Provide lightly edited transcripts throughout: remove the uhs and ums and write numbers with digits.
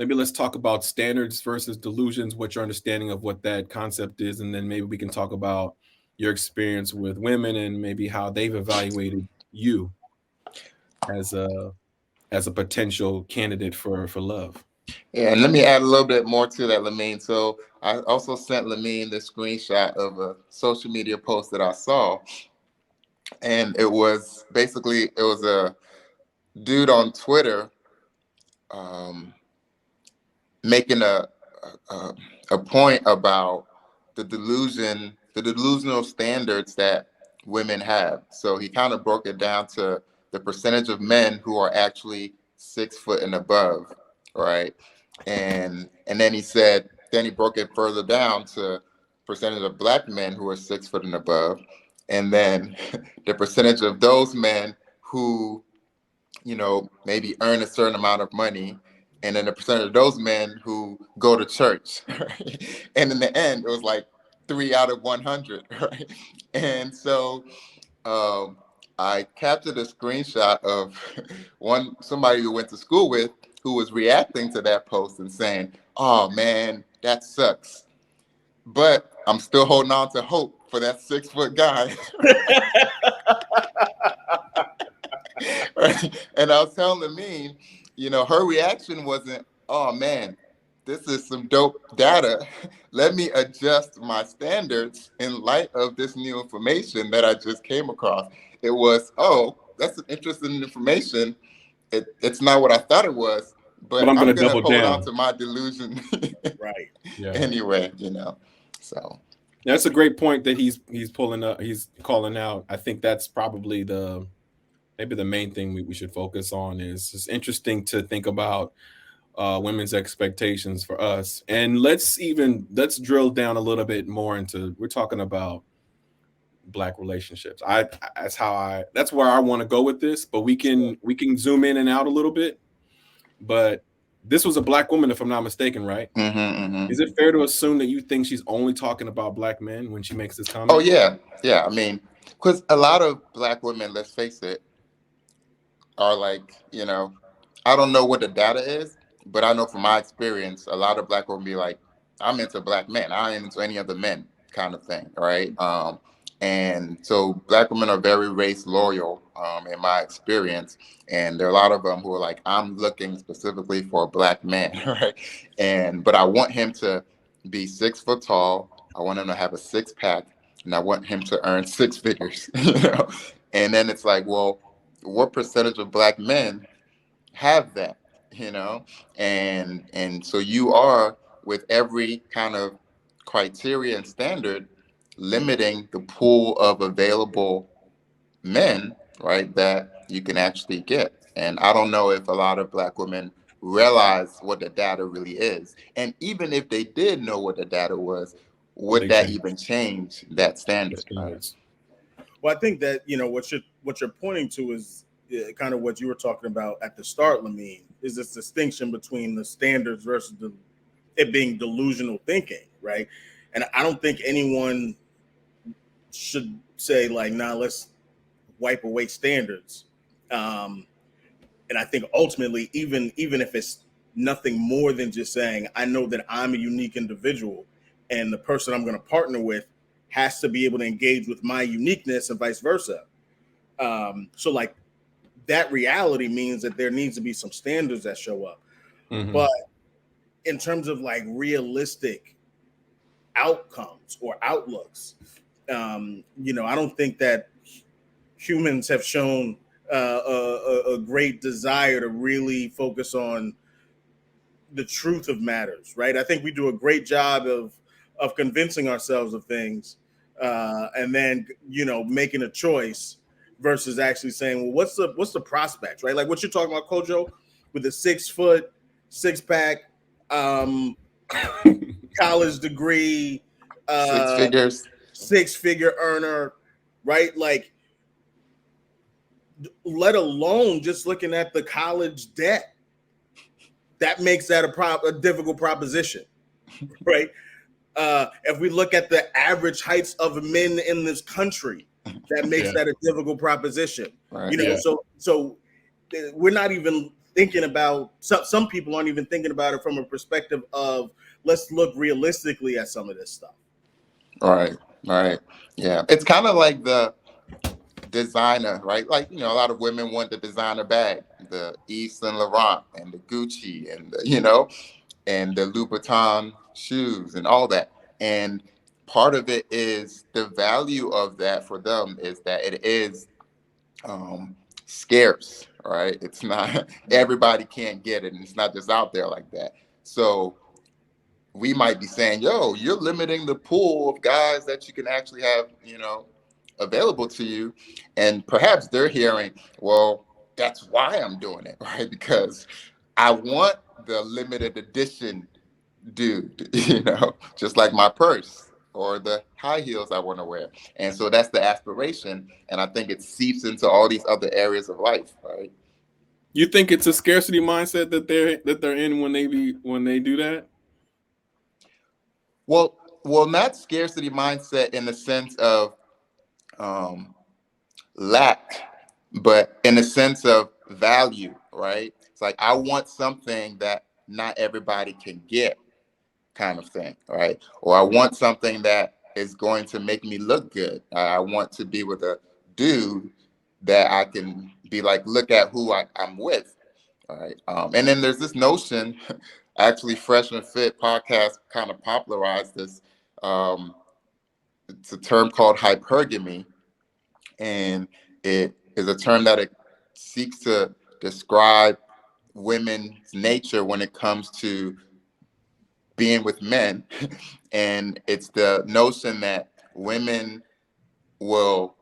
maybe let's talk about standards versus delusions, what your understanding of what that concept is, and then maybe we can talk about your experience with women and maybe how they've evaluated you as a potential candidate for love. Yeah, and let me add a little bit more to that, Lamin. So I also sent Lamin the screenshot of a social media post that I saw, and it was a dude on Twitter um, making a a point about the delusional standards that women have. So he kind of broke it down to the percentage of men who are actually 6 foot and above, right? And then then he broke it further down to percentage of black men who are 6 foot and above, and then the percentage of those men who maybe earn a certain amount of money, and then the percentage of those men who go to church. Right? And in the end, it was like 3 out of 100, right? And so I captured a screenshot of somebody who went to school with who was reacting to that post and saying, "Oh man, that sucks." But I'm still holding on to hope for that 6 foot guy. Right? And I was telling Amin, her reaction wasn't, "Oh man, this is some dope data. Let me adjust my standards in light of this new information that I just came across." It was, "Oh, that's an interesting information. It's not what I thought it was, But but I'm I'm gonna gonna double hold on down. to my delusion." Right. Yeah. Anyway, so That's a great point that he's pulling up. He's calling out. I think that's probably maybe the main thing we should focus on is it's interesting to think about women's expectations for us. And let's drill down a little bit more into we're talking about black relationships. That's where I want to go with this, but we can zoom in and out a little bit. But this was a black woman, if I'm not mistaken, right? Is it fair to assume that you think she's only talking about black men when she makes this oh comment? yeah. I mean, because a lot of black women, let's face it, are like, I don't know what the data is, but I know from my experience, a lot of black women be like, "I'm into black men. I ain't into any other men," kind of thing, right? And so black women are very race loyal, in my experience, and there are a lot of them who are like, "I'm looking specifically for a black man," right? But I want him to be 6 foot tall. I want him to have a six pack, and I want him to earn six figures, And then it's like, well, what percentage of black men have that, and so you are, with every kind of criteria and standard, limiting the pool of available men, right, that you can actually get. And I don't know if a lot of black women realize what the data really is, and even if they did know what the data was, Will would they that change even change that the standard, right? standards? Well, I think that what you're pointing to is kind of what you were talking about at the start, Lamin, is this distinction between the standards versus it being delusional thinking, right? And I don't think anyone should say like, "Nah, let's wipe away standards." Um, and I think ultimately, even if it's nothing more than just saying, "I know that I'm a unique individual, and the person I'm going to partner with has to be able to engage with my uniqueness, and vice versa." So like that reality means that there needs to be some standards that show up. Mm-hmm. But in terms of like realistic outcomes or outlooks, I don't think that humans have shown a great desire to really focus on the truth of matters, right? I think we do a great job of convincing ourselves of things, and then making a choice versus actually saying, well, what's the prospects, right? Like what you're talking about, Kojo, with the 6 foot, six pack, um, college degree, Six uh, figures. 6 figure earner, right? Like, let alone just looking at the college debt, that makes that a difficult proposition, right? If we look at the average heights of men in this country, that makes Yeah. that a difficult proposition. Right. Yeah. So we're not even thinking about some people aren't even thinking about it from a perspective of let's look realistically at some of this stuff. Right, right. Yeah. It's kind of like the designer, right? Like, a lot of women want the designer bag, the Yves Saint Laurent and the Gucci and and the Louboutin shoes and all that. And part of it is the value of that for them is that it is scarce, right? It's not everybody can't get it, and it's not just out there like that. So we might be saying, yo, you're limiting the pool of guys that you can actually have, available to you. And perhaps they're hearing, well, that's why I'm doing it, right? Because I want the limited edition dude, just like my purse or the high heels I want to wear. And so that's the aspiration. And I think it seeps into all these other areas of life, right? You think it's a scarcity mindset that they're in when they do that? Well, not scarcity mindset in the sense of um, lack, but in the sense of value, right? It's like I want something that not everybody can get, kind of thing, right? Or I want something that is going to make me look good. I want to be with a dude that I can be like, look at who I'm with. All right. And then there's this notion, actually, Fresh and Fit podcast kind of popularized this. Um, it's a term called hypergamy, and it is a term that it seeks to describe women's nature when it comes to being with men. And it's the notion that women will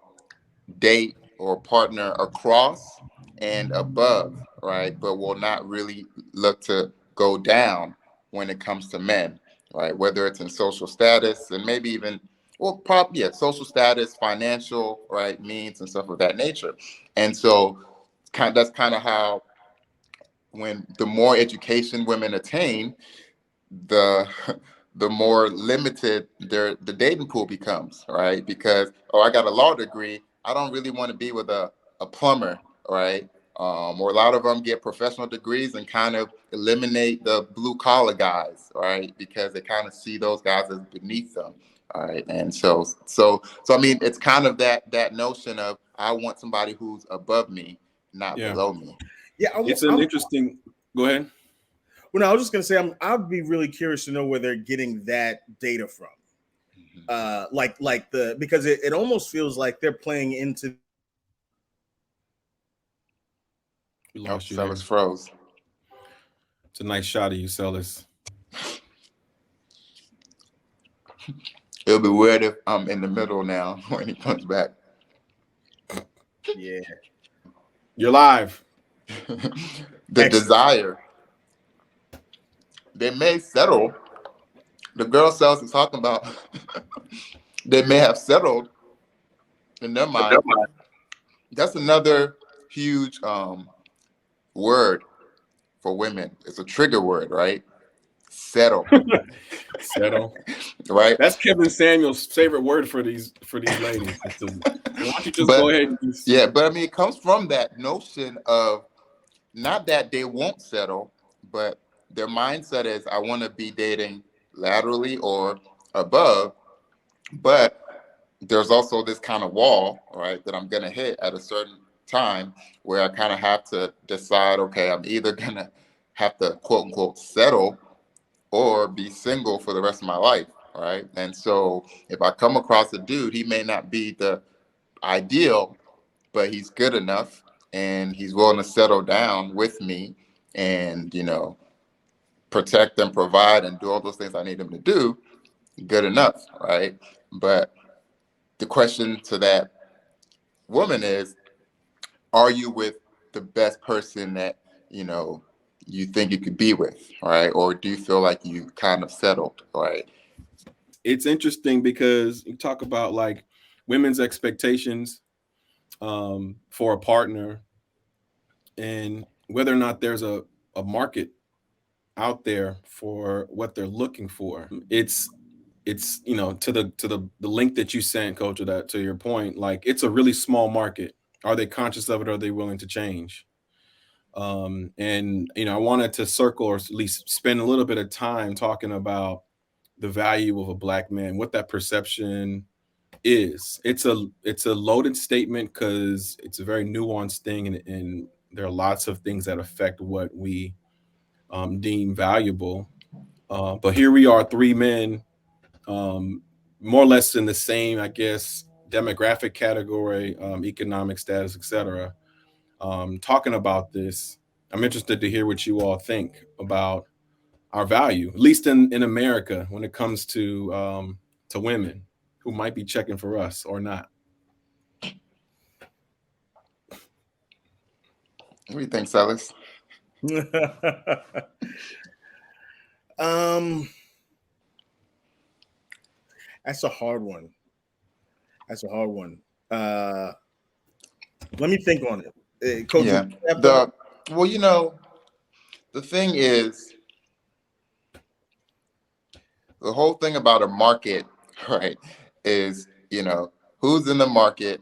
date or partner across and above, right? But will not really look to go down when it comes to men, right? Whether it's in social status and maybe even, well, probably, yeah, social status, financial, right, means and stuff of that nature. And so that's kind of how, when the more education women attain, the the more limited the dating pool becomes, right? Because, oh, I got a law degree, I don't really want to be with a plumber, right? Or a lot of them get professional degrees and kind of eliminate the blue collar guys, right? Because they kind of see those guys as beneath them, all right? And so I mean, it's kind of that notion of I want somebody who's above me, not Yeah. below me. Yeah, It's an interesting. Go ahead. well, no, I was just gonna say I'd be really curious to know where they're getting that data from. Like the because it almost feels like they're playing into. We Oh, lost you there. Selas froze. It's a nice shot of you, Selas. It'll be weird if I'm in the middle now when he comes back. Yeah, You're live. The Excellent. desire. They may settle. The girl Selas is talking about, they may have settled in their mind. That's another huge word for women. It's a trigger word, right? Settle. Settle. Right? That's Kevin Samuel's favorite word for these ladies. Why don't you just But go ahead and just, yeah, but I mean, it comes from that notion of not that they won't settle, but their mindset is I want to be dating laterally or above, but there's also this kind of wall, right, that I'm going to hit at a certain time where I kind of have to decide, okay, I'm either going to have to quote unquote settle or be single for the rest of my life, right? And so if I come across a dude, he may not be the ideal, but he's good enough and he's willing to settle down with me and, protect and provide and do all those things I need him to do, good enough, right? But the question to that woman is, are you with the best person that, you think you could be with, right? Or do you feel like you kind of settled, right? it's interesting because you talk about like women's expectations for a partner and whether or not there's a market out there for what they're looking for. It's to the link that you sent, Coach, that to your point, like it's a really small market. Are they conscious of it? Are they willing to change? And I wanted to circle, or at least spend a little bit of time talking about the value of a black man, what that perception is. It's a loaded statement because it's a very nuanced thing, and there are lots of things that affect what we deem valuable. But here we are, three men, um, more or less in the same, I guess, demographic category, economic status, etc. Talking about this. I'm interested to hear what you all think about our value, at least in America, when it comes to women who might be checking for us or not. What do you think, Selas? um, that's a hard one. That's a hard one. Let me think on it. Coach, Yeah. The thing is, the whole thing about a market, right, is, who's in the market,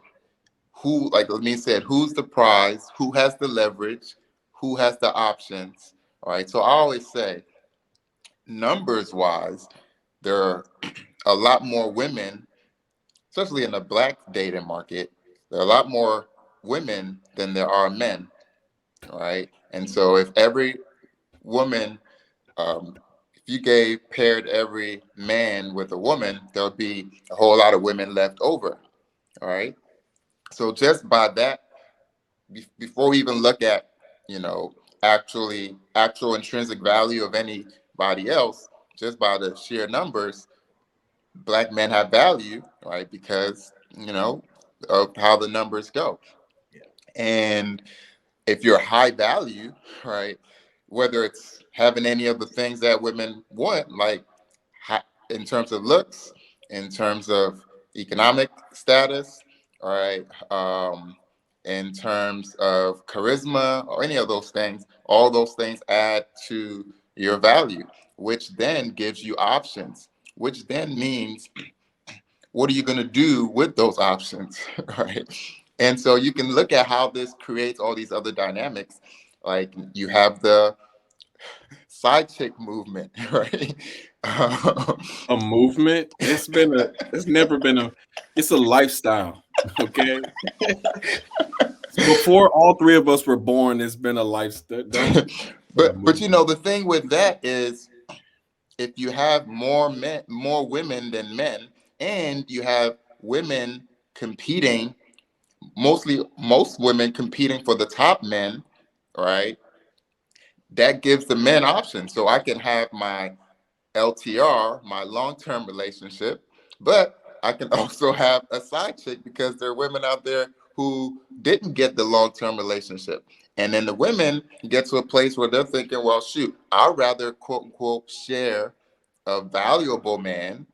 who, like Lamin said, who's the prize, who has the leverage, who has the options. All right. So I always say, numbers wise, there are a lot more women, especially in the black dating market. There are a lot more women than there are men. Right. And so if every woman, if you paired every man with a woman, there would be a whole lot of women left over. All right. So just by that, before we even look at, actual intrinsic value of anybody else, just by the sheer numbers, black men have value, right? Because, of how the numbers go. And if you're high value, right, whether it's having any of the things that women want, like in terms of looks, in terms of economic status, all right, in terms of charisma or any of those things, all those things add to your value, which then gives you options, which then means what are you going to do with those options, right? And so you can look at how this creates all these other dynamics. Like you have the side chick movement, right? A movement. It's never been it's a lifestyle. Okay. Before all three of us were born, it's been a lifestyle. Don't put a but movement. the thing with that is, if you have more women than men, and you have women competing, most women competing for the top men, right? That gives the men options. So I can have my LTR, my long-term relationship, but I can also have a side chick because there are women out there who didn't get the long-term relationship. And then the women get to a place where they're thinking, well, shoot, I'd rather quote unquote share a valuable man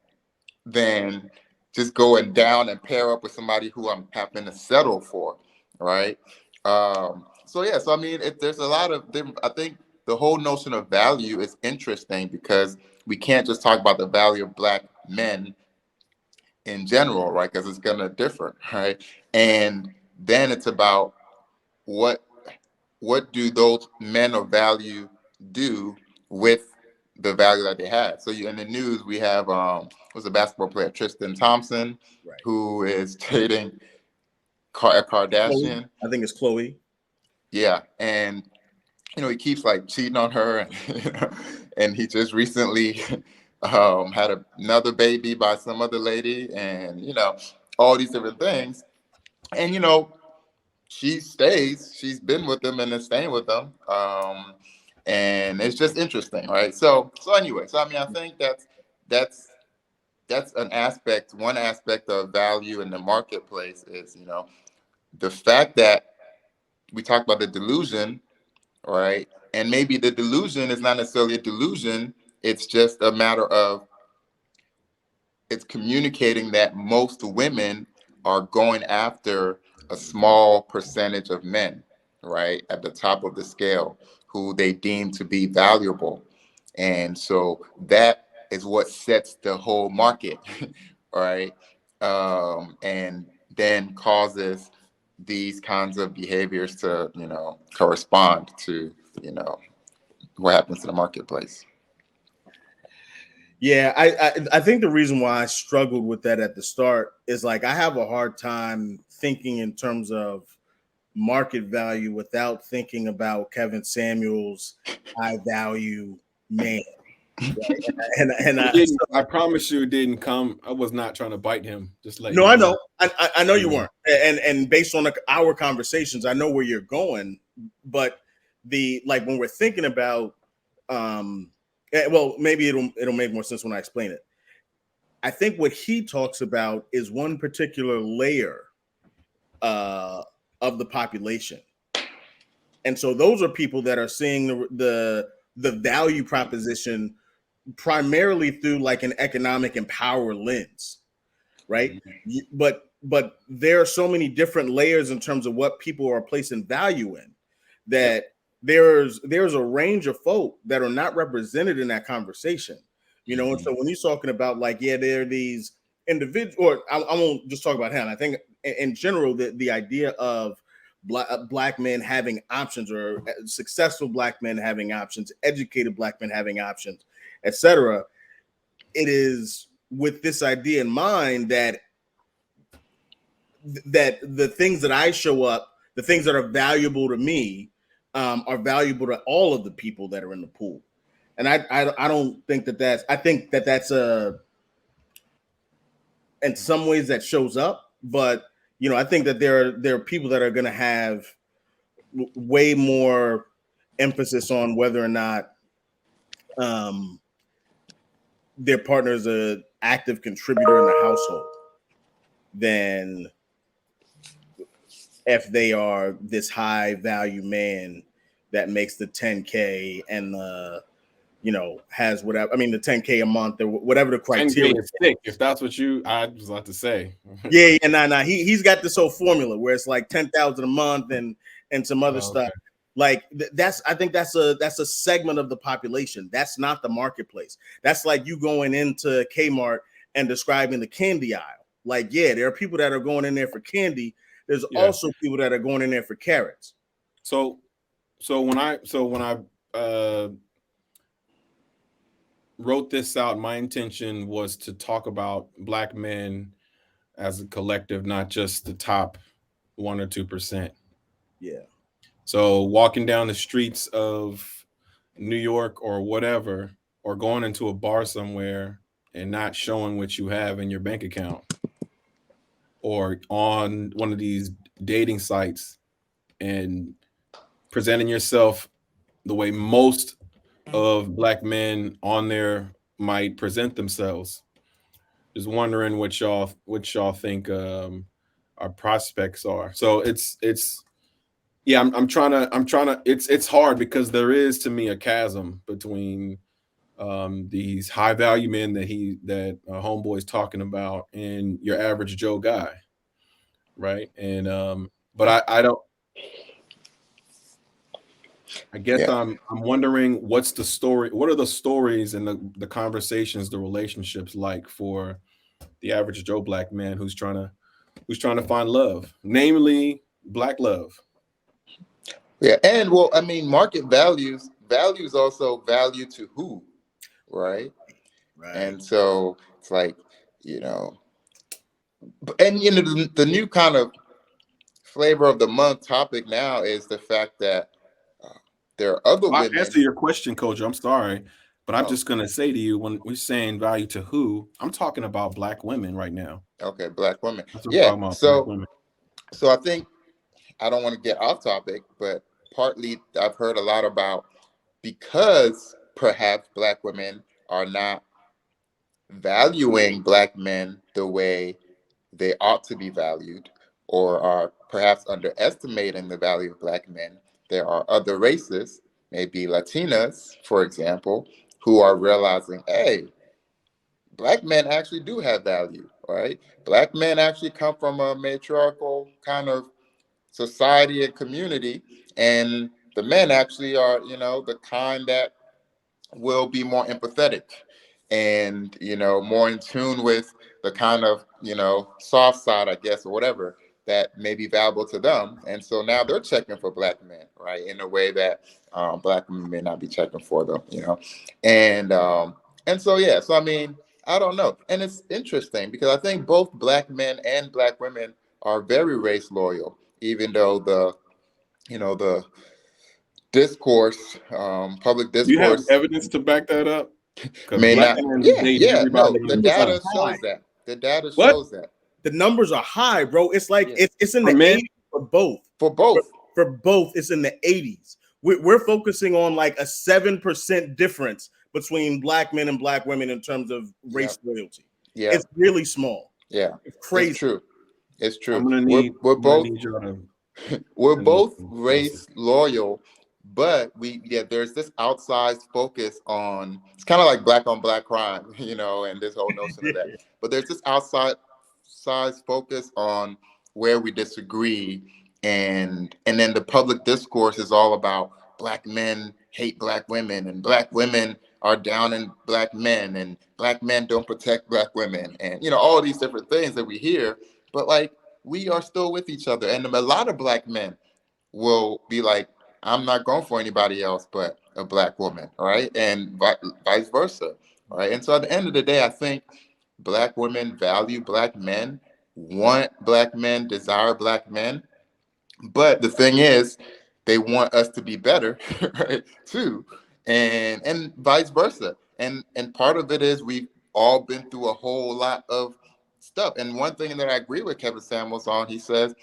than just going down and pair up with somebody who I'm happen to settle for, right? So yeah, so I mean, there's a lot of different. I think the whole notion of value is interesting because we can't just talk about the value of black men in general, right? Because it's gonna differ, right? And then it's about what what do those men of value do with the value that they have. So in the news we have was a basketball player Tristan Thompson, right. who is dating a Chloe. Kardashian. I think it's Chloe. Yeah, and he keeps like cheating on her, and and he just recently had another baby by some other lady, and all these different things. And she's been with them and is staying with them, and it's just interesting, right? So anyway, so I mean, I think that's that's one aspect of value in the marketplace is the fact that we talk about the delusion, right? And maybe the delusion is not necessarily a delusion. It's just a matter of it's communicating that most women are going after a small percentage of men, right, at the top of the scale, who they deem to be valuable. And so that is what sets the whole market, right? And then causes these kinds of behaviors to, correspond to, what happens in the marketplace. Yeah, I think the reason why I struggled with that at the start is like I have a hard time thinking in terms of market value without thinking about Kevin Samuels' high value man. Right? And It didn't. I promise you, it didn't come. I was not trying to bite him. Just letting no, you I know. know, I know you Yeah. weren't, and based on our conversations, I know where you're going. But the like when we're thinking about, well, maybe it'll make more sense when I explain it. I think what he talks about is one particular layer uh, of the population, and so those are people that are seeing the value proposition primarily through like an economic and power lens, right? But there are so many different layers in terms of what people are placing value in Yep. that there's a range of folk that are not represented in that conversation, And so when he's talking about like, yeah, there are these individuals, or I won't just talk about him. I think in general the idea of black men having options, or successful black men having options, educated black men having options, etc. It is with this idea in mind that the things that I show up, the things that are valuable to me, are valuable to all of the people that are in the pool. And I don't think that's, I think that's in some ways that shows up, but I think that there are people that are going to have way more emphasis on whether or not um, their partner is an active contributor in the household than if they are this high value man that makes the 10K and has whatever, I mean, the 10K a month or whatever the 10K criteria. is thick. If that's what I was about to say. Yeah, nah. He's got this whole formula where it's like 10,000 a month and some other Oh, stuff. okay. Like that's, I think that's a segment of the population. That's not the marketplace. That's like you going into Kmart and describing the candy aisle. Like, yeah, there are people that are going in there for candy. There's Yeah. also people that are going in there for carrots. So when I wrote this out, my intention was to talk about black men as a collective, not just the top 1 or 2%. Yeah. So walking down the streets of New York or whatever, or going into a bar somewhere and not showing what you have in your bank account, or on one of these dating sites and presenting yourself the way most of black men on there might present themselves. Just wondering what y'all think our prospects are. So it's yeah, I'm trying to it's hard because there is to me a chasm between these high value men that homeboy's talking about and your average Joe guy, right? And but I don't. I guess Yeah. I'm wondering what's the story. What are the stories and the conversations, the relationships like for the average Joe black man who's trying to find love, namely black love. Yeah. And well, I mean, market values also value to who, right? Right. And so it's like, you know, and the new kind of flavor of the month topic now is the fact that uh, there are other I women. answer your question, Kojo. I'm sorry, but I'm Oh, just gonna say to you when we're saying value to who, I'm talking about black women right now. okay, black women. That's what I'm Yeah. talking about, black So women. I think I don't want to get off topic, but partly I've heard a lot about because perhaps black women are not valuing black men the way they ought to be valued, or are perhaps underestimating the value of black men. There are other races, maybe Latinas, for example, who are realizing, hey, black men actually do have value, right? Black men actually come from a matriarchal kind of society and community, and the men actually are, the kind that will be more empathetic and more in tune with the kind of soft side, I guess, or whatever, that may be valuable to them, and so now they're checking for black men, right, in a way that black women may not be checking for them, and so yeah, so I mean, I don't know, and it's interesting because I think both black men and black women are very race loyal, even though the discourse, public Do you have discourse evidence to back that up? Because may black not. men Yeah, date yeah, everybody no, The the under the numbers are data sun. high. shows that. The data What? shows that. The numbers are high, bro. It's like Yeah. it's in For the men? 80s for both. For both. For both, it's in the 80s. We're focusing on like a 7% difference between black men and black women in terms of race loyalty. Yeah. It's really small. Yeah. It's crazy. It's true. It's true. I'm gonna We're need both y'all to we're send me both some sources. race loyal, but there's this outsized focus on, it's kind of like black on black crime, and this whole notion of that. But there's this outsized focus on where we disagree, and then the public discourse is all about black men hate black women, and black women are down in black men, and black men don't protect black women, and all these different things that we hear. But like, we are still with each other, and a lot of black men will be like, I'm not going for anybody else but a black woman, right? And vice versa, right? And so at the end of the day, I think black women value black men, want black men, desire black men. But the thing is, they want us to be better, right? Too, and vice versa. And part of it is we've all been through a whole lot of stuff. And one thing that I agree with Kevin Samuels on, he says,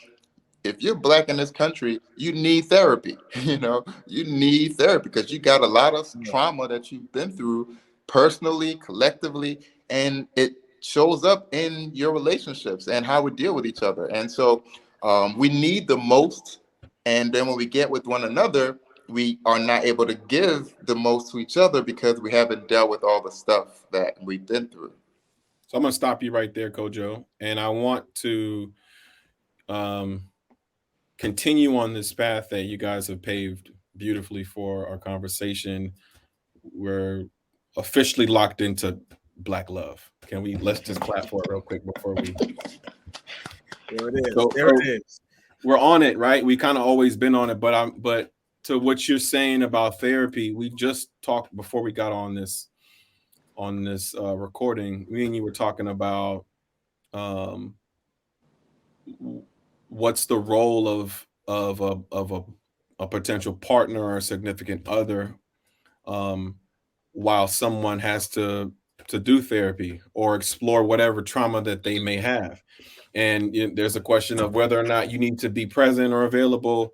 if you're black in this country, you need therapy. You need therapy because you got a lot of trauma that you've been through personally, collectively, and it shows up in your relationships and how we deal with each other. And so we need the most. And then when we get with one another, we are not able to give the most to each other because we haven't dealt with all the stuff that we've been through. So I'm gonna stop you right there, Kojo, and I want to um, continue on this path that you guys have paved beautifully for our conversation. We're officially locked into Black love. Let's just clap for it real quick before we. There it is. So it is. We're on it, right? We kind of always been on it, but to what you're saying about therapy, we just talked before we got on this recording. Me and you were talking about um, what's the role of a potential partner or a significant other while someone has to do therapy or explore whatever trauma that they may have. And there's a question of whether or not you need to be present or available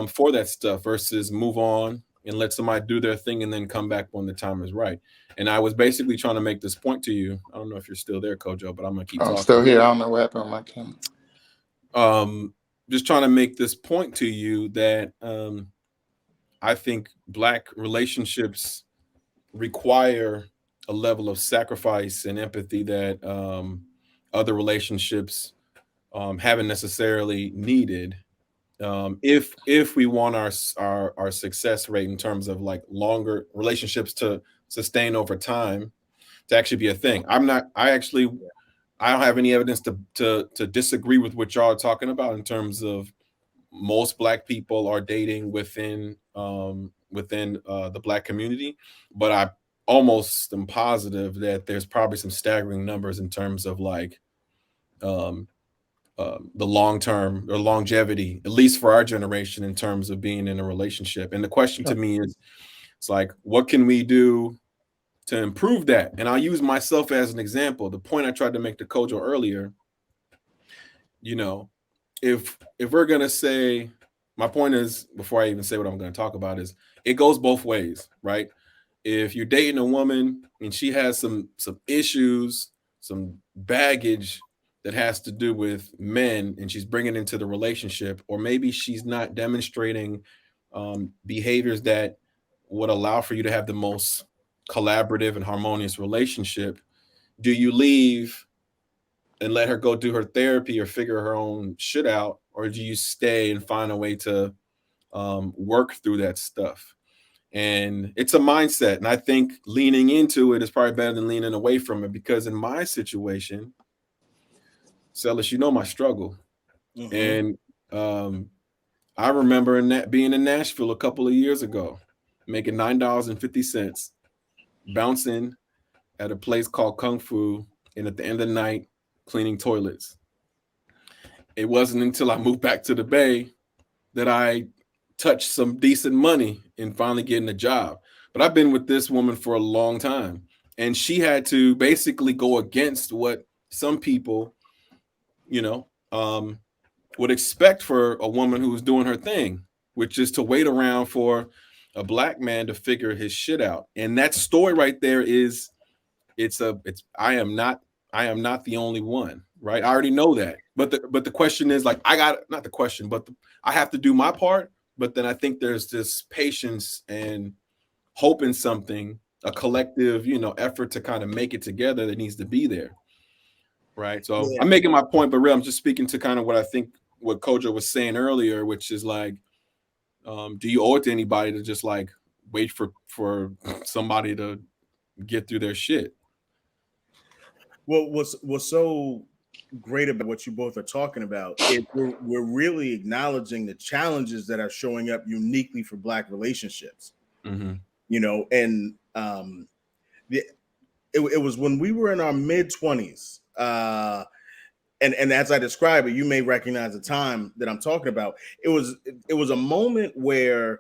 for that stuff versus move on and let somebody do their thing and then come back when the time is right. And I was basically trying to make this point to you. I don't know if you're still there, Kojo, but I'm gonna keep I'm talking. still here. I don't know what happened on my camera. Just trying to make this point to you that I think Black relationships require a level of sacrifice and empathy that other relationships haven't necessarily needed. If we want our success rate in terms of like longer relationships to sustain over time to actually be a thing. I don't have any evidence to disagree with what y'all are talking about in terms of most Black people are dating within the Black community, but I almost am positive that there's probably some staggering numbers in terms of like the long term or longevity, at least for our generation, in terms of being in a relationship. And the question to me is, it's like, what can we do to improve that? And I'll use myself as an example. The point I tried to make to Kojo earlier, if we're gonna say, my point is, before I even say what I'm going to talk about, is it goes both ways, right? If you're dating a woman and she has some issues, some baggage that has to do with men, and she's bringing into the relationship, or maybe she's not demonstrating behaviors that would allow for you to have the most collaborative and harmonious relationship, do you leave and let her go do her therapy or figure her own shit out, or do you stay and find a way to work through that stuff? And it's a mindset, and I think leaning into it is probably better than leaning away from it, because in my situation, Selas, my struggle. Mm-hmm. And um, I remember being in Nashville a couple of years ago, making $9.50, bouncing at a place called Kung Fu, and at the end of the night, cleaning toilets. It wasn't until I moved back to the Bay that I touched some decent money and finally getting a job. But I've been with this woman for a long time, and she had to basically go against what some people, you know, would expect for a woman who's doing her thing, which is to wait around for a black man to figure his shit out. And that story right there is it's I am not the only one, right? I already know that. But the question is like I got not the question, but I have to do my part. But then I think there's this patience and hope in something, a collective, effort to kind of make it together that needs to be there, right? So Yeah. I'm making my point, but really I'm just speaking to kind of what I think what Kojo was saying earlier, which is like, do you owe it to anybody to just like wait for somebody to get through their shit? Well, what's so great about what you both are talking about is we're really acknowledging the challenges that are showing up uniquely for Black relationships. Mm-hmm. And the, it was when we were in our mid 20s. And as I describe it, you may recognize the time that I'm talking about. It was a moment where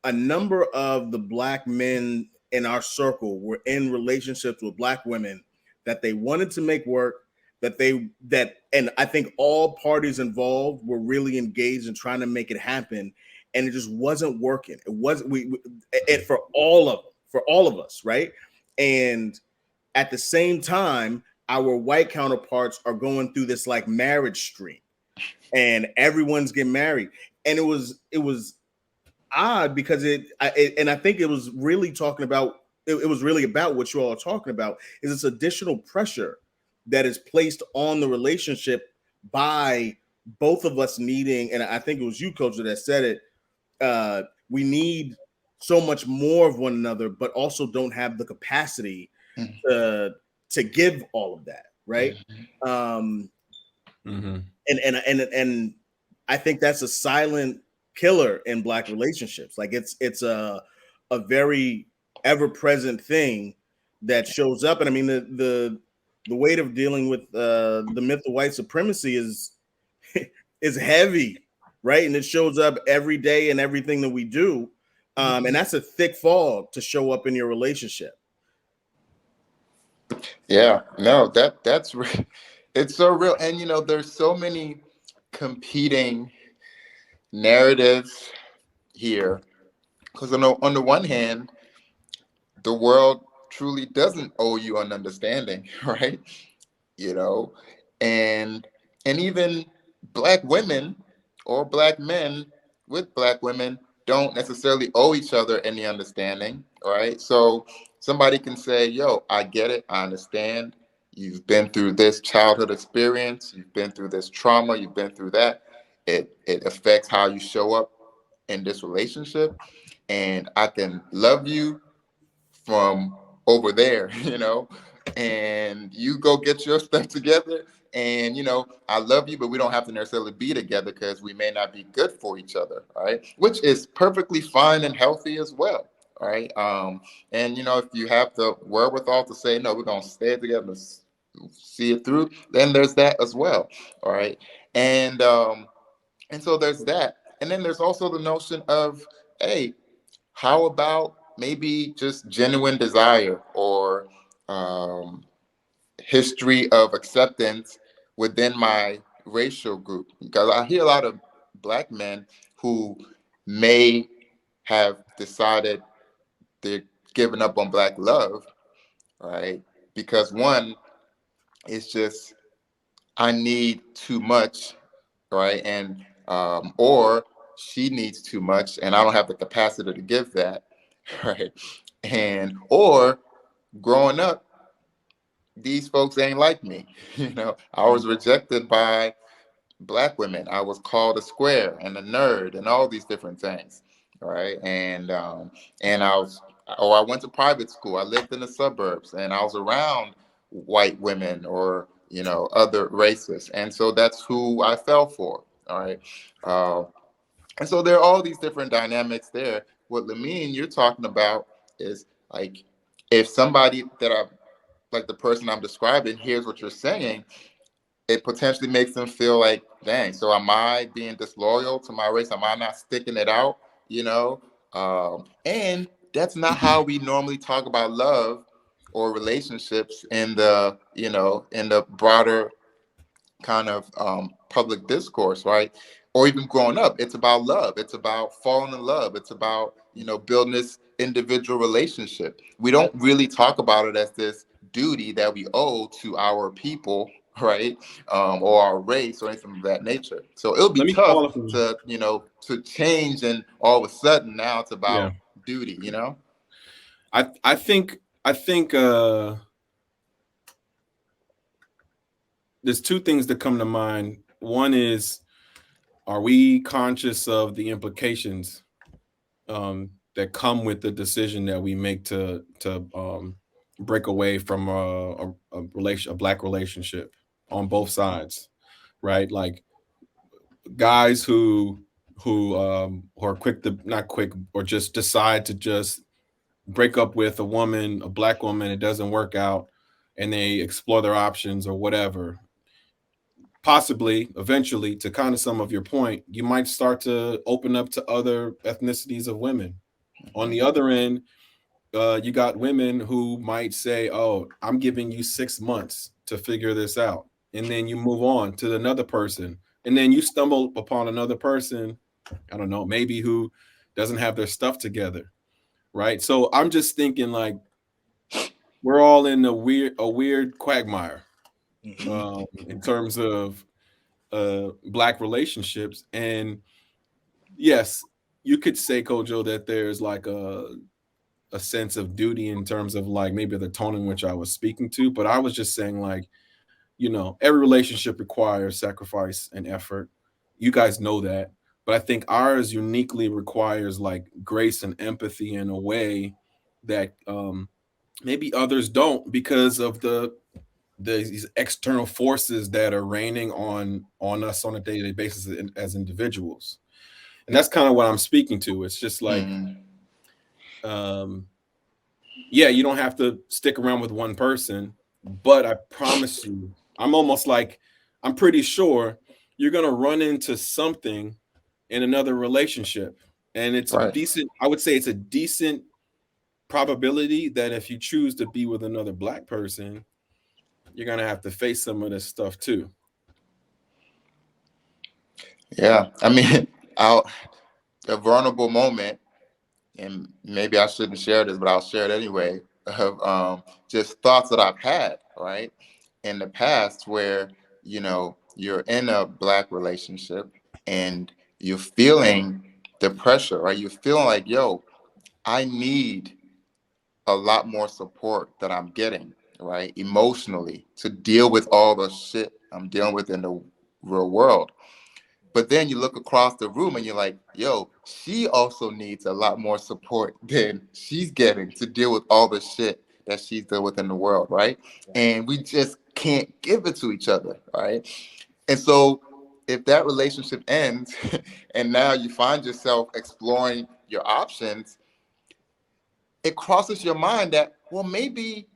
a number of the Black men in our circle were in relationships with Black women that they wanted to make work, and I think all parties involved were really engaged in trying to make it happen, and it just wasn't working. It wasn't it for all of us, right? And at the same time, our white counterparts are going through this like marriage stream, and everyone's getting married, and it was odd because and I think it was really talking about it was really about what you all are talking about is this additional pressure that is placed on the relationship by both of us needing, and I think it was you, Coach, that said it. We need so much more of one another, but also don't have the capacity to to give all of that, right? Um, Mm-hmm. and I think that's a silent killer in Black relationships. Like it's a very ever present thing that shows up, and I mean the weight of dealing with the myth of white supremacy is is heavy, right? And it shows up every day in everything that we do, and that's a thick fog to show up in your relationship. Yeah, no, it's so real. And there's so many competing narratives here. Because on the one hand, the world truly doesn't owe you an understanding, right? You know, and even Black women or Black men with Black women don't necessarily owe each other any understanding, right? So somebody can say, yo, I get it, I understand. You've been through this childhood experience, you've been through this trauma, you've been through that. It affects how you show up in this relationship. And I can love you from over there, and you go get your stuff together. And, I love you, but we don't have to necessarily be together because we may not be good for each other. Right. Which is perfectly fine and healthy as well. Right. And, if you have the wherewithal to say, no, we're going to stay together, see it through, then there's that as well. All right. And, and so there's that. And then there's also the notion of, hey, how about maybe just genuine desire or um, history of acceptance within my racial group? Because I hear a lot of Black men who may have decided they're giving up on Black love, right? Because one, it's just, I need too much, right? And or she needs too much, and I don't have the capacity to give that, right? And or growing up, these folks ain't like me. I was rejected by Black women. I was called a square and a nerd and all these different things, right? And I went to private school. I lived in the suburbs, and I was around white women or other races. And so that's who I fell for. All right. Uh, and so there are all these different dynamics there. What Lamin you're talking about is like, if somebody that I like, the person I'm describing hears what you're saying, it potentially makes them feel like, dang, so am I being disloyal to my race? Am I not sticking it out? You know, and that's not how we normally talk about love or relationships in the in the broader kind of public discourse, right? Or even growing up, it's about love. It's about falling in love. It's about, building this individual relationship. We don't really talk about it as this duty that we owe to our people, right? Or our race or anything of that nature. So it'll be Let me tough qualify. to, to change, and all of a sudden now it's Yeah. about duty. I think there's two things that come to mind. One is, are we conscious of the implications that come with the decision that we make to break away from a black relationship on both sides, right? Like guys who are quick to not quick or just decide to just break up with a woman, a black woman, it doesn't work out, and they explore their options or whatever. Possibly, eventually, to kind of some of your point, you might start to open up to other ethnicities of women. On the other end, you got women who might say, "Oh, I'm giving you 6 months to figure this out," and then you move on to another person, and then you stumble upon another person. I don't know, maybe who doesn't have their stuff together, right? So I'm just thinking like we're all in a weird quagmire Mhm. in terms of black relationships. And yes, you could say, Kojo, that there's like a sense of duty in terms of like maybe the tone in which I was speaking to, but I was just saying like, every relationship requires sacrifice and effort. You guys know that. But I think ours uniquely requires like grace and empathy in a way that maybe others don't because of these external forces that are raining on us on a day-to-day basis as individuals. And that's kind of what I'm speaking to. It's just like Mhm. um yeah, you don't have to stick around with one person, but I promise you, I'm pretty sure you're going to run into something in another relationship. And Right. I would say it's a decent probability that if you choose to be with another black person, you're going to have to face some of this stuff too. Yeah. I mean, I'll, a vulnerable moment, and maybe I shouldn't share this, but I'll share it anyway, of just thoughts that I've had, right, in the past where, you're in a black relationship and you're feeling the pressure, right? You're feeling like, yo, I need a lot more support that I'm getting, right, emotionally to deal with all the shit I'm dealing with in the real world. But then you look across the room and you're like, yo, she also needs a lot more support than she's getting to deal with all the shit that she's dealing with in the world, right? And we just can't give it to each other, right? And so if that relationship ends and now you find yourself exploring your options, it crosses your mind that, well, maybe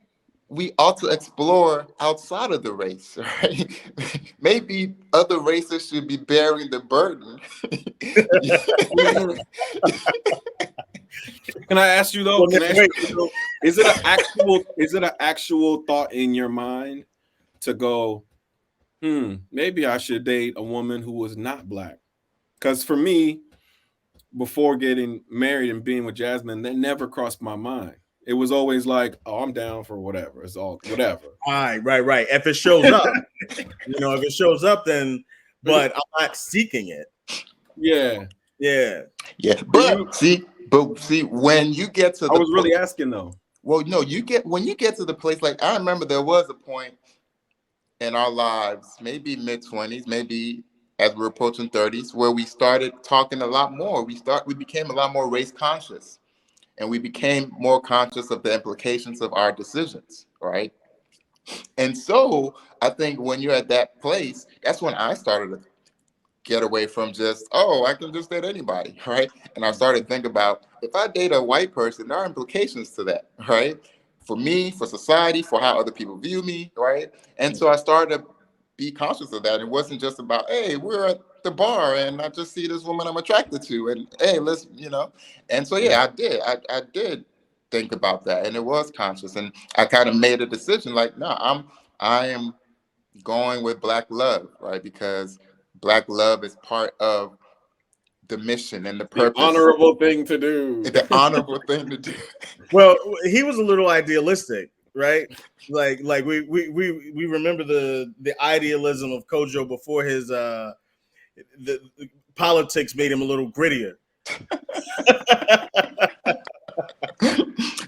we ought to explore outside of the race, right? Maybe other races should be bearing the burden. Mhm. Can I ask you though? Well, Can I ask wait. you though? Is it an actual thought in your mind to go, maybe I should date a woman who was not black? Because for me, before getting married and being with Jasmine, that never crossed my mind. It was always like, oh, I'm down for whatever. It's all whatever. Right. If it shows up, if it shows up, then, but I'm not seeking it. Yeah. Yeah. Yeah, Do you? but see, when you get to I the was really asking though. well, no, you get when you get to the place, like I remember there was a point in our lives, maybe mid 20s, maybe as we're approaching 30s, where we started talking a lot more. We became a lot more race conscious, and we became more conscious of the implications of our decisions, right? And so I think when you're at that place, that's when I started to get away from just, oh, I can just date anybody, right? And I started thinking about, if I date a white person, there are implications to that, right? For me, for society, for how other people view me, right? And so I started to be conscious of that. It wasn't just about, hey, we're at the bar and I just see this woman I'm attracted to, and hey, let's, And so yeah, I did think about that, and it was conscious, and I kind of made a decision like, no, I am going with Black love, right? Because Black love is part of the mission and the The purpose, honorable thing to do. the honorable thing to do. Well, he was a little idealistic, right? Like we remember the idealism of Kojo before his the politics made him a little grittier.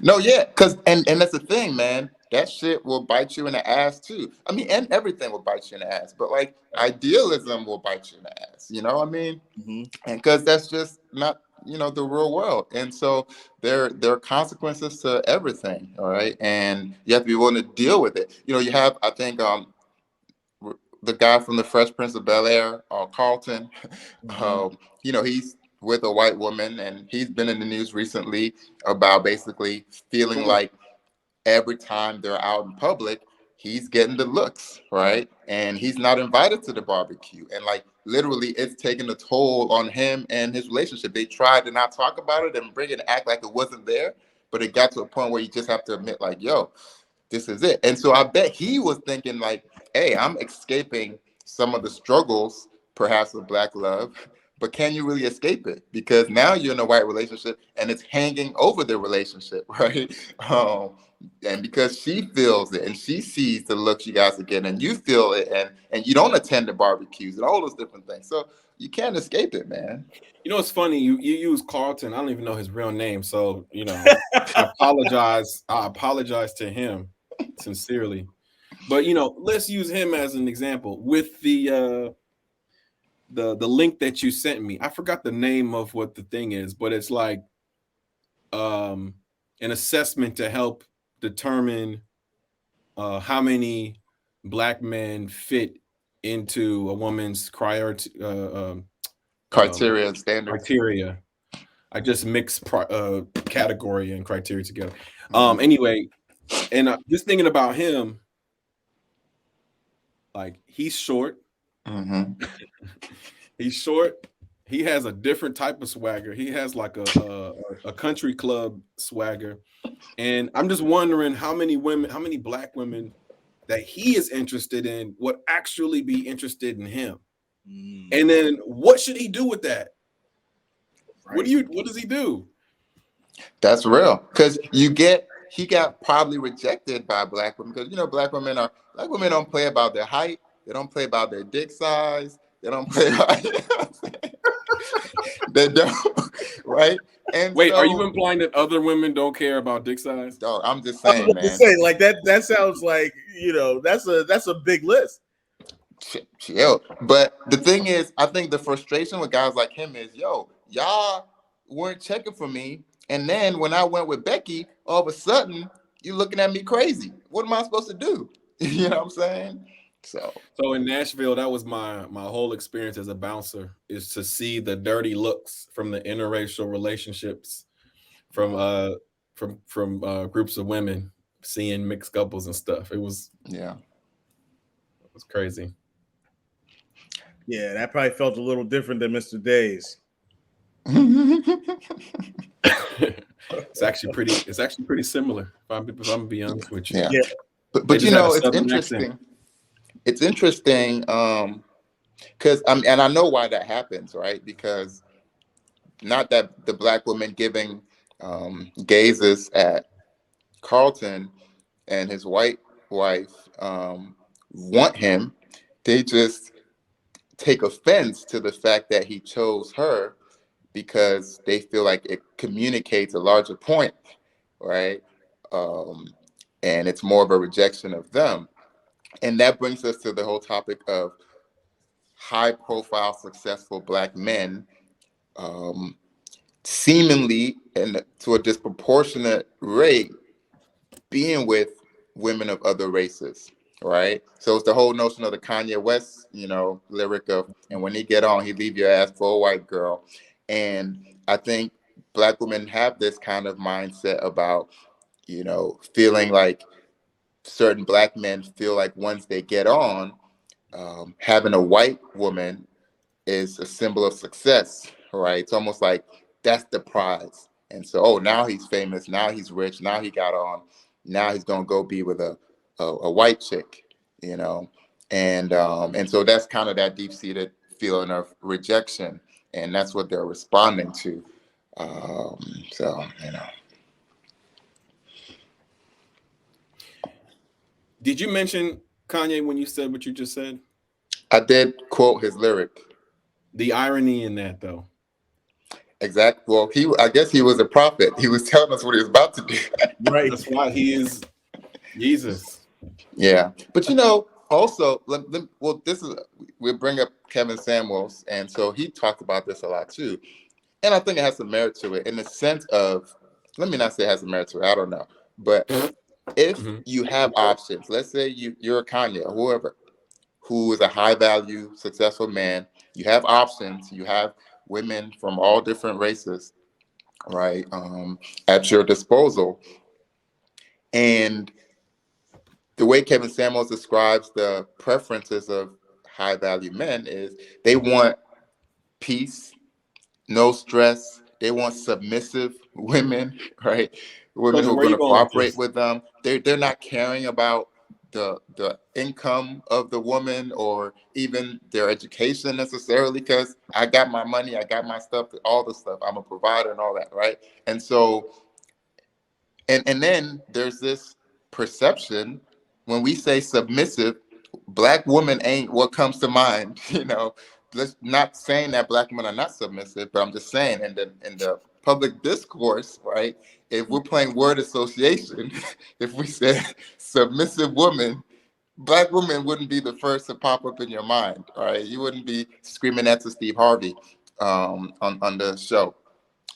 No, yeah, because and that's the thing, man. That shit will bite you in the ass too. I mean, and everything will bite you in the ass, but like idealism will bite you in the ass. You know what I mean? Mm-hmm. And because that's just not the real world, and so there are consequences to everything. All right, and you have to be willing to deal with it. You have, I think, the guy from the Fresh Prince of Bel Air, Carlton. Mm-hmm. He's with a white woman, and he's been in the news recently about basically feeling Hmm. like every time they're out in public, he's getting the looks, right? And he's not invited to the barbecue. And like literally, it's taking a toll on him and his relationship. They tried to not talk about it and bring it and act like it wasn't there, but it got to a point where you just have to admit, like, yo, this is it. And so I bet he was thinking like, hey, I'm escaping some of the struggles, perhaps of Black love, but can you really escape it? Because now you're in a white relationship and it's hanging over the relationship, right? And because she feels it and she sees the looks you guys are getting, and you feel it, and you don't attend the barbecues and all those different things. So you can't escape it, man. It's funny. You use Carlton. I don't even know his real name. So, I apologize. I apologize to him sincerely. But let's use him as an example with the link that you sent me. I forgot the name of what the thing is, but it's like um an assessment to help determine how many Black men fit into a woman's Criteria and standards. criteria. I just mix category and criteria together. Mhm. Anyway, and just thinking about him, like he's short. Mhm. He's short. He has a different type of swagger. He has like a country club swagger. And I'm just wondering how many Black women that he is interested in would actually be interested in him. And then what should he do with that? Right. What does he do? That's real. Because he got probably rejected by Black women, because Black women don't play about their height, they don't play about their dick size, they don't play about they don't, right? And Wait, are you so, implying that other women don't care about dick size? dog, I'm just I was saying, about to man. say, like that sounds like that's a big list. Chill. But the thing is, I think the frustration with guys like him is, yo, y'all weren't checking for me. And then when I went with Becky, all of a sudden, you looking at me crazy. What am I supposed to do? You know what I'm saying? So, So in Nashville, that was my whole experience as a bouncer, is to see the dirty looks from the interracial relationships from groups of women, seeing mixed couples and stuff. yeah. It was crazy. Yeah, that probably felt a little different than Mr. Days. It's actually pretty similar. If I'm gonna be honest with you. Yeah. Yeah. They But just had a it's southern accent. interesting. It's interesting because and I know why that happens, right? Because not that the Black woman giving gazes at Carlton and his white wife want him. They just take offense to the fact that he chose her, because they feel like it communicates a larger point, right? Um, and it's more of a rejection of them. And that brings us to the whole topic of high profile, successful Black men um, seemingly and to a disproportionate rate being with women of other races, right? So it's the whole notion of the Kanye West, lyric of, and when he get on, he leave your ass for a white girl. And I think Black women have this kind of mindset about, feeling like certain Black men feel like once they get on, having a white woman is a symbol of success, right? It's almost like that's the prize. And so, oh, now he's famous, now he's rich, now he got on, now he's gonna go be with a white chick, you know, and so that's kind of that deep seated feeling of rejection, and that's what they're responding to. So Did you mention Kanye when you said what you just said? I did quote his lyric. The irony in that, though. Exactly. Well, I guess he was a prophet. He was telling us what he was about to do. Right. That's why he is Jesus. Yeah, but also, this is we bring up Kevin Samuels, and so he talked about this a lot too, and I think it has some merit to it in the sense of, let me not say it has some merit to it. I don't know, but if Mhm. you have options, let's say you're a Kanye or whoever who is a high value, successful man, you have options, you have women from all different races, right, at your disposal, and the way Kevin Samuels describes the preferences of high value men is they want peace, no stress. They want submissive women, right? Women Kojo, who are where going you to going with cooperate this? with them. They're not caring about the income of the woman or even their education necessarily, because I got my money, I got my stuff, all the stuff. I'm a provider and all that, right? And so and then there's this perception when we say submissive, Black woman ain't what comes to mind. Let's not saying that Black women are not submissive, but I'm just saying in the public discourse, right? If we're playing word association, if we said submissive woman, Black woman wouldn't be the first to pop up in your mind, right? You wouldn't be screaming that to Steve Harvey on the show.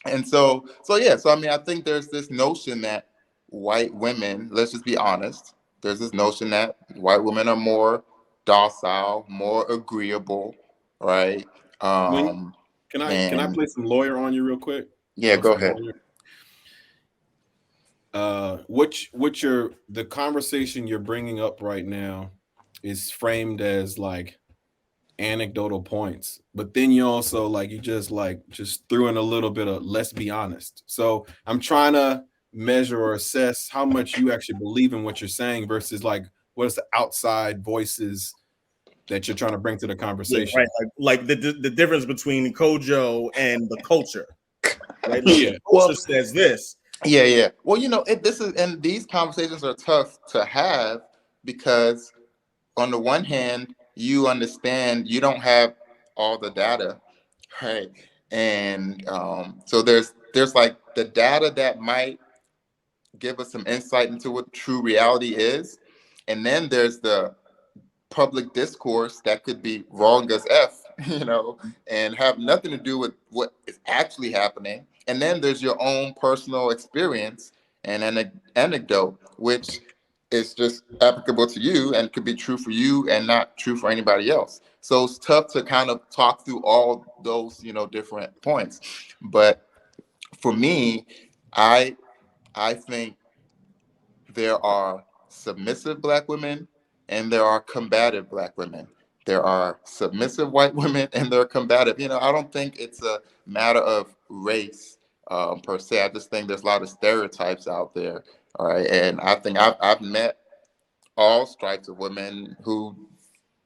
And so yeah, so I mean, I think there's this notion that white women, let's just be honest, there's this notion that white women are more docile, more agreeable, right? When Um, can I and play some lawyer on you real quick? yeah, go Some ahead. lawyer. What you're the conversation you're bringing up right now is framed as like anecdotal points, but then you also you just threw in a little bit of let's be honest. So I'm trying to measure or assess how much you actually believe in what you're saying versus what is the outside voices that you're trying to bring to the Yeah, right. conversation. Like the difference between Kojo and the culture, right? Like the Yeah. culture Well, says this. yeah. Well, this is, and these conversations are tough to have because on the one hand, you understand you don't have all the data, right? And so there's like the data that might give us some insight into what true reality is, and then there's the public discourse that could be wrong as f, and have nothing to do with what is actually happening. And then there's your own personal experience and an anecdote, which is just applicable to you and could be true for you and not true for anybody else. So it's tough to kind of talk through all those, different points. But for me, I I think there are submissive Black women and there are combative Black women. There are submissive white women and there are combative. I don't think it's a matter of race per se. I just think there's a lot of stereotypes out there. All right. And I think I've met all stripes of women who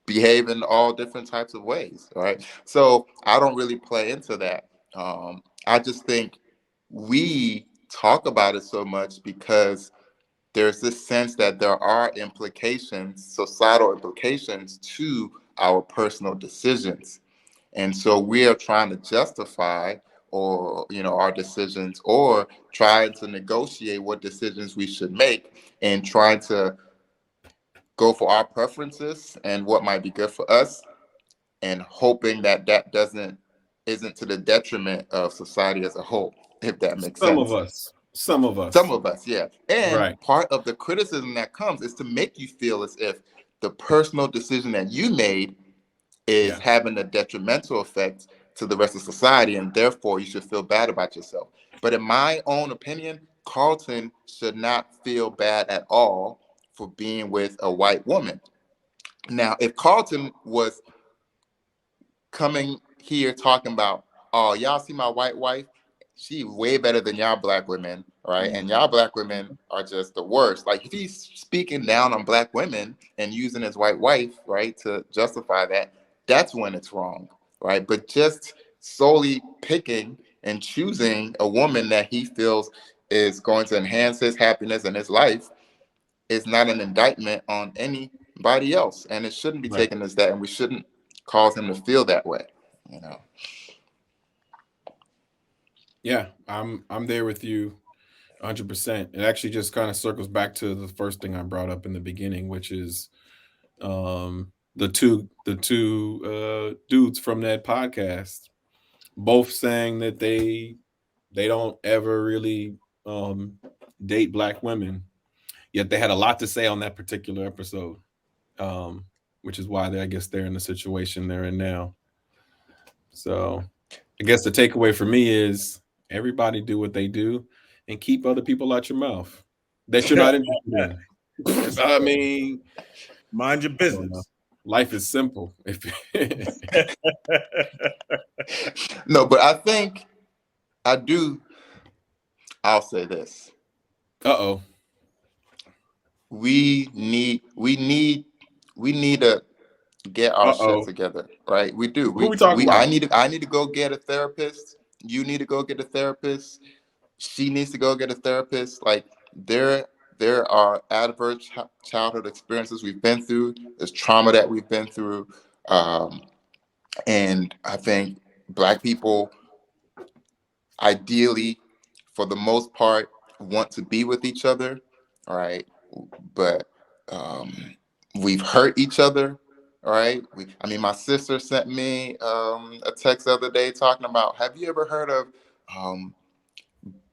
behave in all different types of ways. All right. So I don't really play into that. I just think we talk about it so much because there's this sense that there are implications, societal implications to our personal decisions. And so we are trying to justify or our decisions or trying to negotiate what decisions we should make and trying to go for our preferences and what might be good for us and hoping that isn't to the detriment of society as a whole, if that makes Some of sense. us. Some of Some us. of us, yeah. And Right. part of the criticism that comes is to make you feel as if the personal decision that you made is Yeah. having a detrimental effect to the rest of society, and therefore you should feel bad about yourself. But in my own opinion, Carlton should not feel bad at all for being with a white woman. Now, if Carlton was coming here talking about, oh, y'all see my white wife? She way better than y'all black women, right? And y'all black women are just the worst. Like if he's speaking down on black women and using his white wife, right, to justify that, that's when it's wrong, right? But just solely picking and choosing a woman that he feels is going to enhance his happiness and his life is not an indictment on anybody else, and it shouldn't be Right. taken as that, and we shouldn't cause him to feel that way. You know. Yeah, I'm there with you 100%. It actually just kind of circles back to the first thing I brought up in the beginning, which is the two dudes from that podcast both saying that they don't ever really um date black women, yet they had a lot to say on that particular episode, um which is why I guess they're in the situation they're in now. So I guess the takeaway for me is everybody do what they do and keep other people out your mouth that you're not interested in. I mean, Mind your I don't know. business. Life is simple. If No, but I think I do. I'll say this: uh-oh. we need, we need, we need to get our shit Uh-oh. together, right? We do. Who we talking I about? need to, I need to go get a therapist. You need to go get a therapist. She needs to go get a therapist. Like there are adverse childhood experiences we've been through. There's trauma that we've been through, um, and I think Black people, ideally, for the most part, want to be with each other, all right? But um, we've hurt each other, all right? I mean, my sister sent me a text the other day talking about, have you ever heard of um,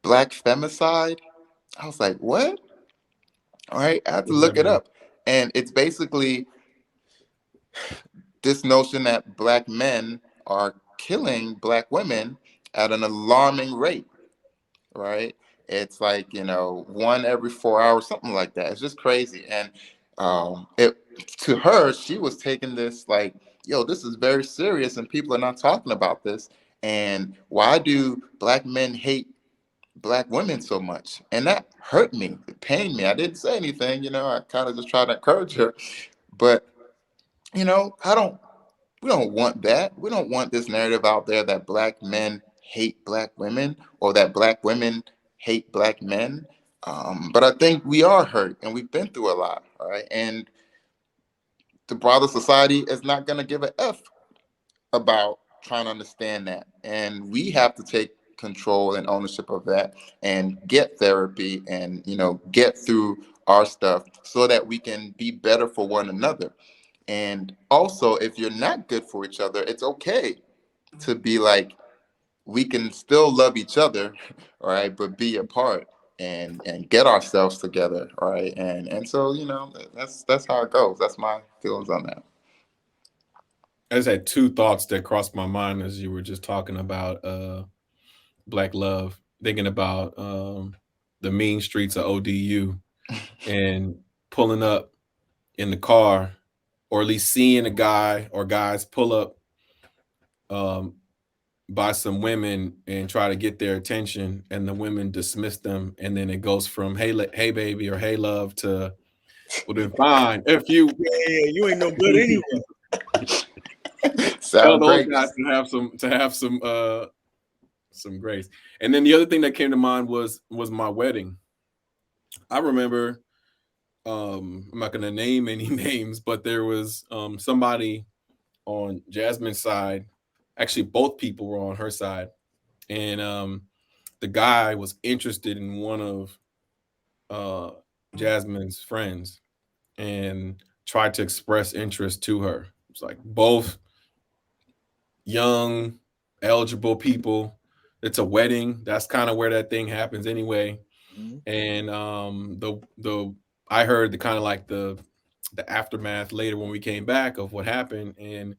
Black femicide? I was like, what? All right, I had to What does that look it mean? up. And it's basically this notion that Black men are killing Black women at an alarming rate, right? It's like, one every 4 hours, something like that. It's just crazy. And it to her, she was taking this like, yo, this is very serious and people are not talking about this. And why do Black men hate Black women so much? And that hurt me. It pained me. I didn't say anything, I kind of just tried to encourage her. But, I don't we don't want that. We don't want this narrative out there that Black men hate Black women or that Black women hate Black men. But I think we are hurt and we've been through a lot, all right? And the broader society is not going to give a F about trying to understand that. And we have to take control and ownership of that and get therapy and, get through our stuff so that we can be better for one another. And also, if you're not good for each other, it's okay to be like, we can still love each other, all right, but be apart and get ourselves together, all right. And so, that's how it goes. That's my feelings on that. I just had two thoughts that crossed my mind as you were just talking about black love, thinking about the mean streets of ODU and pulling up in the car, or at least seeing a guy or guys pull up um, by some women and try to get their attention, and the women dismiss them, and then it goes from "Hey, hey, baby" or "Hey, love" to "Well, then fine, if you." Yeah, you ain't no good anyway. Tell Sound those great. guys to have some grace. And then the other thing that came to mind was my wedding. I remember I'm not gonna name any names, but there was somebody on Jasmine's side. Actually, both people were on her side, and the guy was interested in one of uh, Jasmine's friends and tried to express interest to her. It's like both young, eligible people. It's a wedding. That's kind of where that thing happens anyway. And the I heard the kind of like the aftermath later when we came back of what happened, and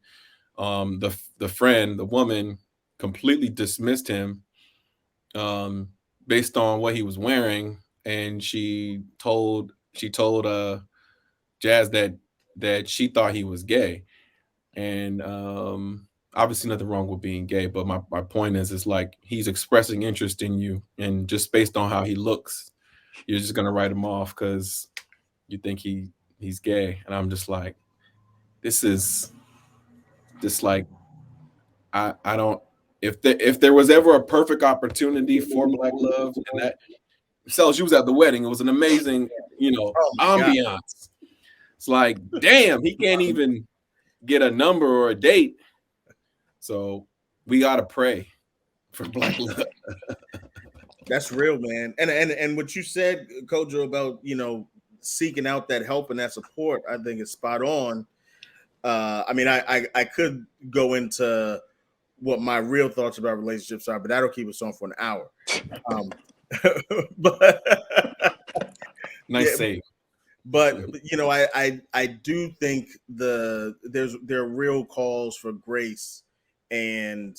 the woman completely dismissed him um based on what he was wearing, and she told Jazz that she thought he was gay. And obviously nothing wrong with being gay, but my point is it's like he's expressing interest in you, and just based on how he looks, you're just gonna write him off because you think he's gay. And I'm just like, this is just like, I don't, if there was ever a perfect opportunity for black love, and that Selas, you was at the wedding, it was an amazing, Oh my God. ambiance. It's like, damn, he can't even get a number or a date. So we gotta pray for black love. That's real, man. And what you said, Kojo, about seeking out that help and that support, I think is spot on. I mean, I could go into what my real thoughts about relationships are, but that'll keep us on for an hour. But Nice yeah, save. but I do think there are real calls for grace and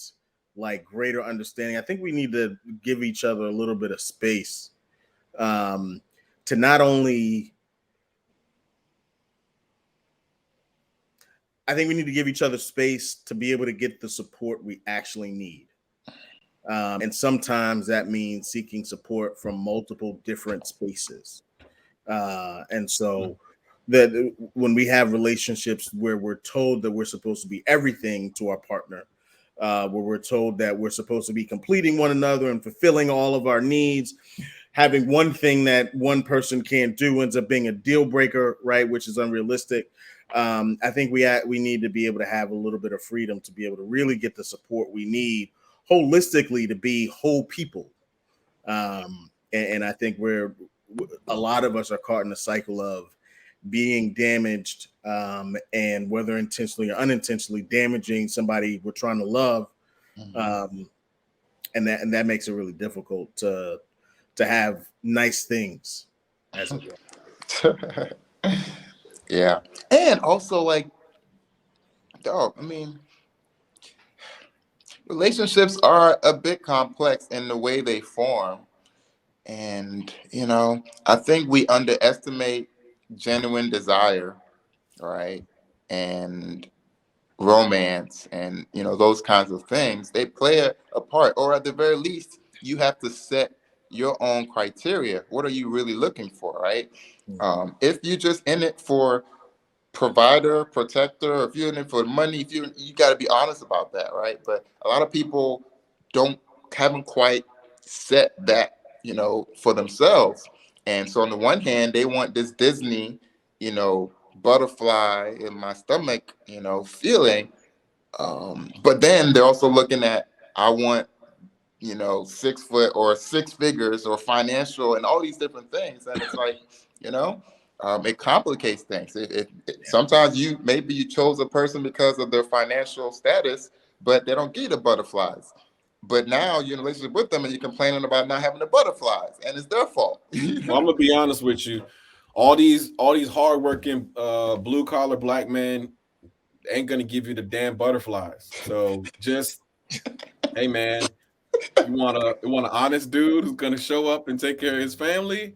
like greater understanding. I think we need to give each other a little bit of space to not only. I think we need to give each other space to be able to get the support we actually need. And sometimes that means seeking support from multiple different spaces. And so that when we have relationships where we're told that we're supposed to be everything to our partner, where we're told that we're supposed to be completing one another and fulfilling all of our needs, having one thing that one person can't do ends up being a deal breaker, right? Which is unrealistic. I think we need to be able to have a little bit of freedom to be able to really get the support we need holistically to be whole people. And I think a lot of us are caught in a cycle of being damaged, and whether intentionally or unintentionally damaging somebody we're trying to love. And that makes it really difficult to have nice things as it were. Yeah. And also, like, dog, I mean, relationships are a bit complex in the way they form. And, I think we underestimate genuine desire, right? And romance and, those kinds of things. They play a part, or at the very least, you have to set your own criteria. What are you really looking for, right? If you're just in it for provider, protector, or if you're in it for money, if you got to be honest about that, right? But a lot of people don't haven't quite set that, for themselves. And so on the one hand, they want this Disney, butterfly in my stomach, feeling. But then they're also looking at, I want, 6 foot or six figures or financial and all these different things. And it's like, it complicates things. Sometimes maybe you chose a person because of their financial status, but they don't give you the butterflies. But now you're in a relationship with them and you're complaining about not having the butterflies, and it's their fault. Well, I'm gonna be honest with you. All these hardworking blue collar black men ain't gonna give you the damn butterflies. So just, hey man, you want an honest dude who's gonna show up and take care of his family,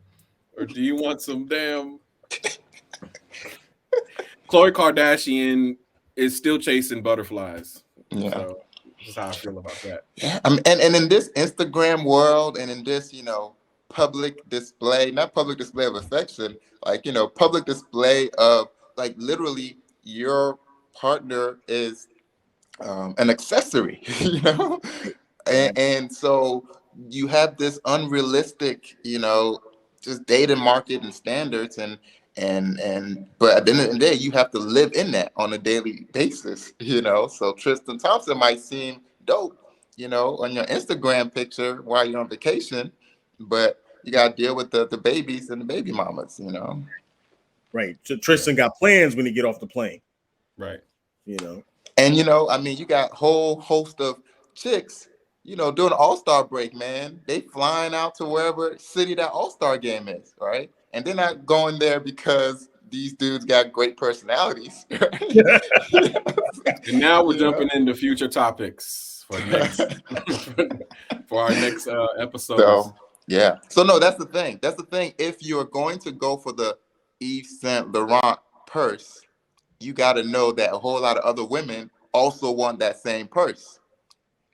or do you want some damn Khloe Kardashian is still chasing butterflies? Yeah. So this is how I feel about that. Yeah. And in this Instagram world and in this, public display, not public display of affection, like, public display of, like, literally your partner is an accessory, and so you have this unrealistic, just dating market and standards, and but at the end of the day, you have to live in that on a daily basis, So Tristan Thompson might seem dope, on your Instagram picture while you're on vacation, but you got to deal with the babies and the baby mamas, Right. So Tristan got plans when he get off the plane. Right. And I mean, you got a whole host of chicks During the All-Star break, man, they flying out to wherever city that All-Star game is, right? And they're not going there because these dudes got great personalities. Right? And now we're You know? jumping into future topics for next for our next episodes. So yeah. So no, that's the thing. That's the thing. If you're going to go for the Yves Saint Laurent purse, you got to know that a whole lot of other women also want that same purse.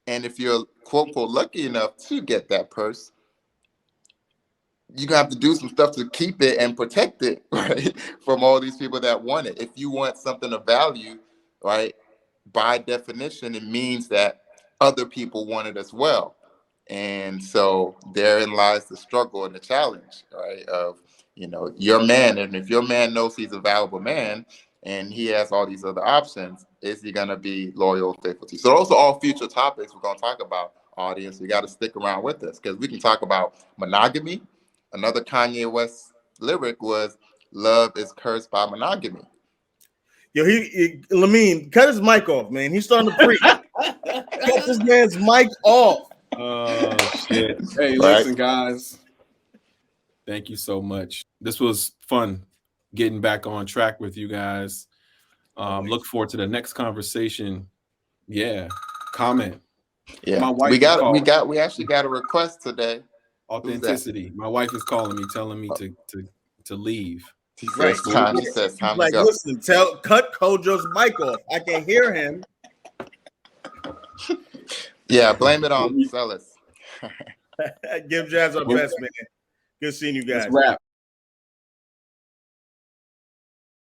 And if you're quote unquote lucky enough to get that purse, you're gonna have to do some stuff to keep it and protect it, right? From all these people that want it. If you want something of value, right, by definition, it means that other people want it as well. And so therein lies the struggle and the challenge, right? Of, your man, and if your man knows he's a valuable man and he has all these other options, is he gonna be loyal and faithful to you? So those are all future topics we're gonna talk about, audience. You gotta stick around with us because we can talk about monogamy. Another Kanye West lyric was "Love is cursed by monogamy." Yo, Lamin, cut his mic off, man. He's starting to preach. Cut this man's mic off. Oh shit. Hey, Right. listen, guys. Thank you so much. This was fun getting back on track with you guys. Look forward to the next conversation. Yeah. Comment. Yeah. My wife We actually got a request today. Authenticity. My wife is calling me, telling me to leave. He says time. He says time to go. Listen, cut Kojo's mic off. I can hear him. Yeah, blame it on Selas. Give Jazz our best, man. Good seeing you guys. Let's wrap.